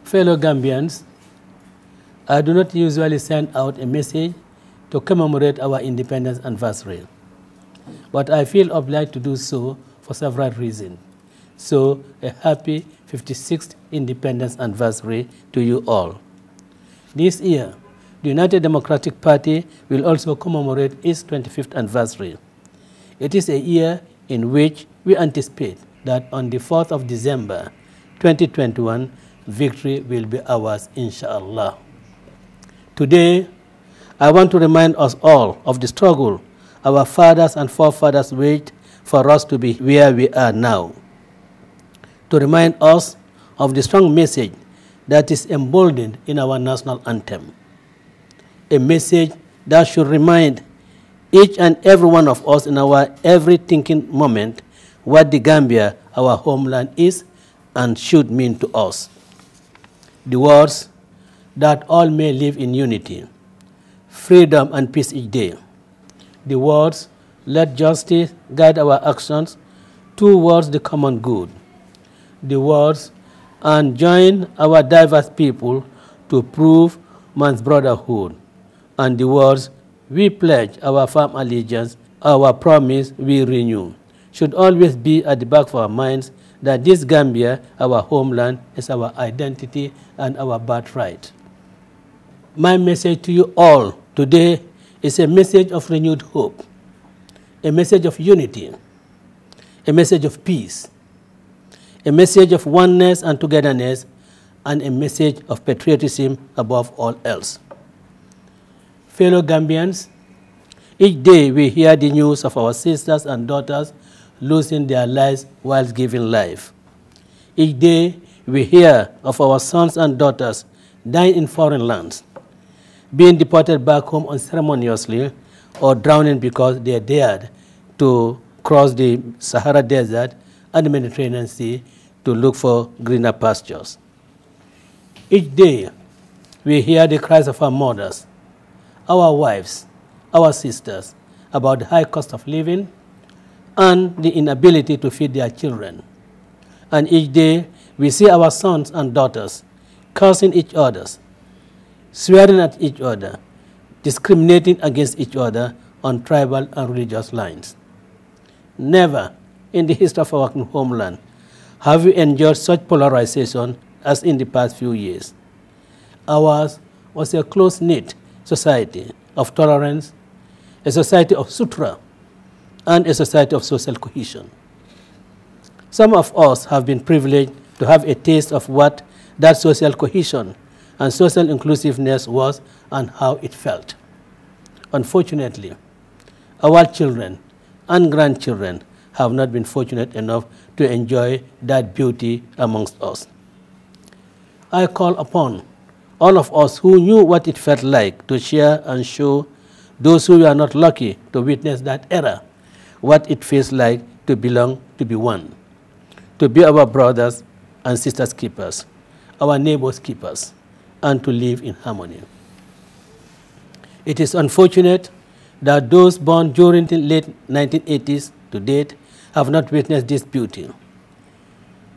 Fellow Gambians, I do not usually send out a message to commemorate our independence anniversary, but I feel obliged to do so for several reasons. So, a happy 56th independence anniversary to you all. This year, the United Democratic Party will also commemorate its 25th anniversary. It is a year in which we anticipate that on the 4th of December 2021, victory will be ours, inshallah. Today, I want to remind us all of the struggle our fathers and forefathers waged for us to be where we are now. To remind us of the strong message that is emboldened in our national anthem. A message that should remind each and every one of us in our every thinking moment what the Gambia, our homeland, is and should mean to us. The words that all may live in unity, freedom and peace each day. The words, let justice guide our actions towards the common good. The words, and join our diverse people to prove man's brotherhood. And the words, we pledge our firm allegiance, our promise we renew, should always be at the back of our minds that this Gambia, our homeland, is our identity and our birthright. My message to you all today is a message of renewed hope, a message of unity, a message of peace, a message of oneness and togetherness, and a message of patriotism above all else. Fellow Gambians, each day we hear the news of our sisters and daughters losing their lives whilst giving life. Each day we hear of our sons and daughters dying in foreign lands, being deported back home unceremoniously, or drowning because they dared to cross the Sahara Desert and the Mediterranean Sea to look for greener pastures. Each day we hear the cries of our mothers, our wives, our sisters about the high cost of living and the inability to feed their children. And each day we see our sons and daughters cursing each other, swearing at each other, discriminating against each other on tribal and religious lines. Never in the history of our homeland have we endured such polarization as in the past few years. Ours was a close-knit society of tolerance, a society of sutra, and a society of social cohesion. Some of us have been privileged to have a taste of what that social cohesion and social inclusiveness was and how it felt. Unfortunately, our children and grandchildren have not been fortunate enough to enjoy that beauty amongst us. I call upon all of us who knew what it felt like to share and show those who were not lucky to witness that era what it feels like to belong, to be one, to be our brothers and sisters keepers, our neighbors keepers, and to live in harmony. It is unfortunate that those born during the late 1980s to date have not witnessed this beauty.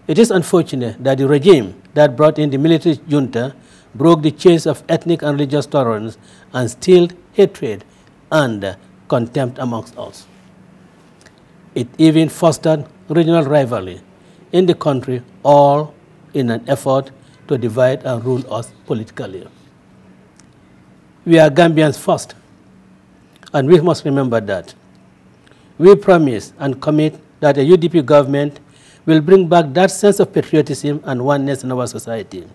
It is unfortunate that the regime that brought in the military junta broke the chains of ethnic and religious tolerance and instilled hatred and contempt amongst us. It even fostered regional rivalry in the country, all in an effort to divide and rule us politically. We are Gambians first, and we must remember that. We promise and commit that a UDP government will bring back that sense of patriotism and oneness in our society.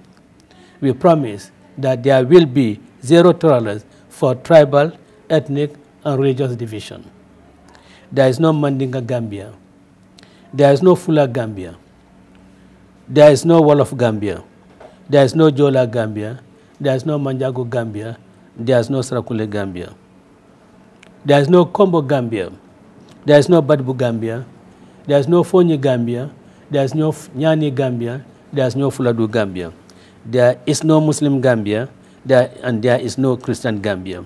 We promise that there will be zero tolerance for tribal, ethnic, and religious division. There is no Mandinga Gambia. There is no Fula Gambia. There is no Wolof Gambia. There is no Jola Gambia. There is no Manjago Gambia. There is no Sarakule Gambia. There is no Kombo Gambia. There is no Badbu Gambia. There is no Fonyi Gambia. There is no Nyani Gambia. There is no Fuladu Gambia. There is no Muslim Gambia. And there is no Christian Gambia.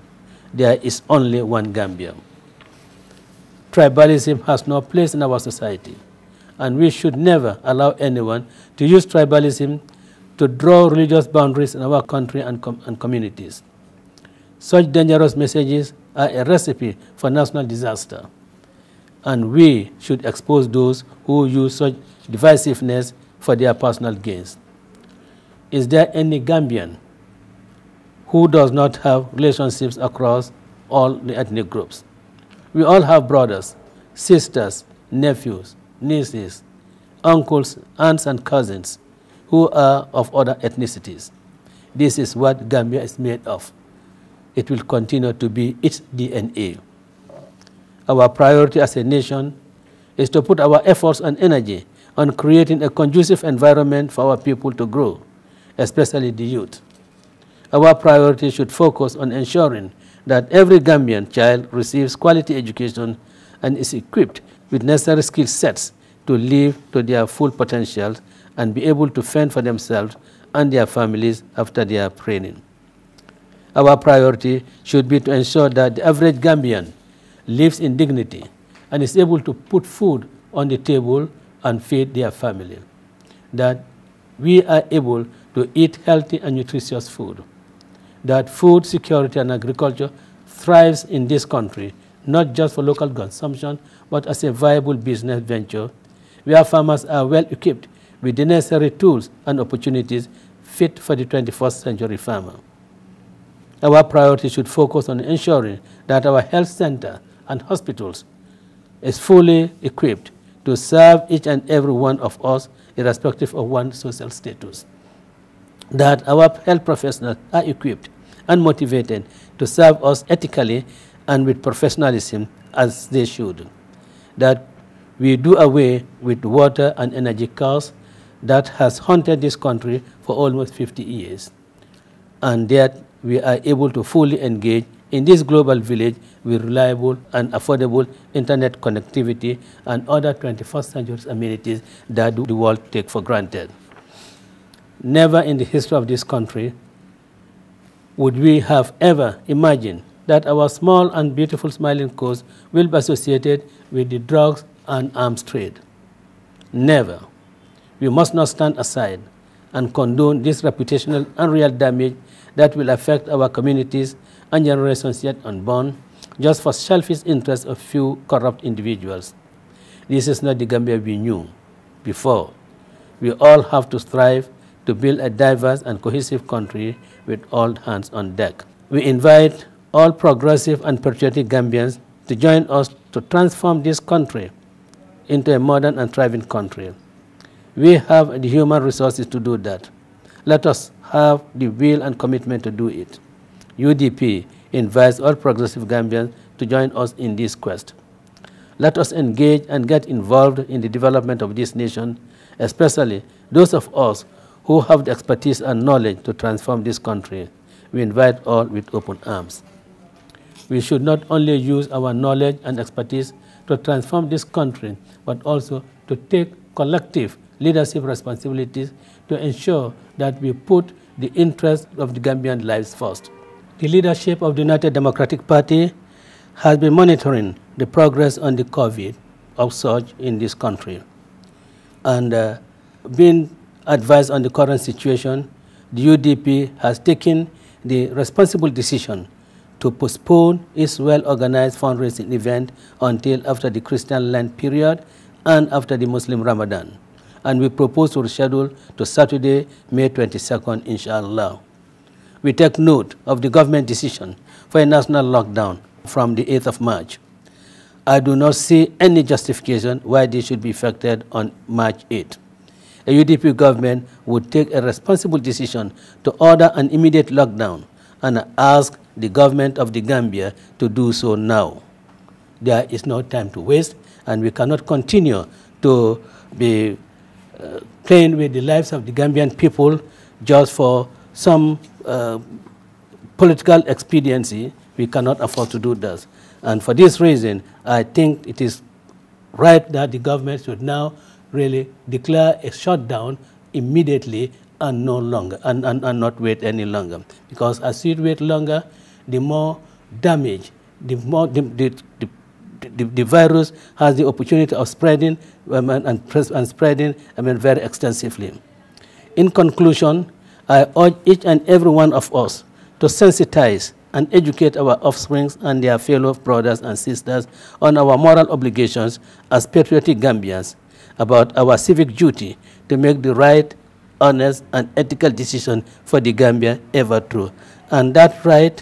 There is only one Gambia. Tribalism has no place in our society, and we should never allow anyone to use tribalism to draw religious boundaries in our country and communities. Such dangerous messages are a recipe for national disaster, and we should expose those who use such divisiveness for their personal gains. Is there any Gambian who does not have relationships across all the ethnic groups? We all have brothers, sisters, nephews, nieces, uncles, aunts, and cousins who are of other ethnicities. This is what Gambia is made of. It will continue to be its DNA. Our priority as a nation is to put our efforts and energy on creating a conducive environment for our people to grow, especially the youth. Our priority should focus on ensuring that every Gambian child receives quality education and is equipped with necessary skill sets to live to their full potential and be able to fend for themselves and their families after their training. Our priority should be to ensure that the average Gambian lives in dignity and is able to put food on the table and feed their family, that we are able to eat healthy and nutritious food, that food security and agriculture thrives in this country, not just for local consumption, but as a viable business venture, where farmers are well equipped with the necessary tools and opportunities fit for the 21st century farmer. Our priority should focus on ensuring that our health center and hospitals is fully equipped to serve each and every one of us, irrespective of one's social status, that our health professionals are equipped and motivated to serve us ethically and with professionalism as they should, that we do away with water and energy costs that has haunted this country for almost 50 years, and that we are able to fully engage in this global village with reliable and affordable internet connectivity and other 21st century amenities that the world takes for granted. Never in the history of this country would we have ever imagined that our small and beautiful smiling coast will be associated with the drugs and arms trade. Never. We must not stand aside and condone this reputational and real damage that will affect our communities and generations yet unborn, just for selfish interests of few corrupt individuals. This is not the Gambia we knew before. We all have to strive to build a diverse and cohesive country with all hands on deck. We invite all progressive and patriotic Gambians to join us to transform this country into a modern and thriving country. We have the human resources to do that. Let us have the will and commitment to do it. UDP invites all progressive Gambians to join us in this quest. Let us engage and get involved in the development of this nation, especially those of us who have the expertise and knowledge to transform this country. We invite all with open arms. We should not only use our knowledge and expertise to transform this country, but also to take collective leadership responsibilities to ensure that we put the interests of the Gambian lives first. The leadership of the United Democratic Party has been monitoring the progress on the COVID upsurge in this country. And being advised on the current situation, the UDP has taken the responsible decision to postpone its well-organized fundraising event until after the Christian Lent period and after the Muslim Ramadan. And we propose to reschedule to Saturday, May 22nd, inshallah. We take note of the government decision for a national lockdown from the 8th of March. I do not see any justification why this should be effected on March 8th. A UDP government would take a responsible decision to order an immediate lockdown and ask the government of the Gambia to do so now. There is no time to waste, and we cannot continue to be playing with the lives of the Gambian people just for some political expediency. We cannot afford to do that. And for this reason, I think it is right that the government should now really declare a shutdown immediately and no longer, and not wait any longer. Because as we wait longer, the more damage, the more the virus has the opportunity of spreading and spreading very extensively. In conclusion, I urge each and every one of us to sensitize and educate our offspring and their fellow brothers and sisters on our moral obligations as patriotic Gambians, about our civic duty to make the right, honest, and ethical decision for the Gambia ever true. And that right,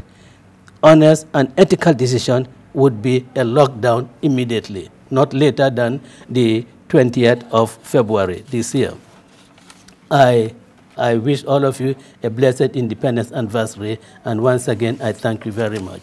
honest, and ethical decision would be a lockdown immediately, not later than the 20th of February this year. I wish all of you a blessed Independence Anniversary, and once again, I thank you very much.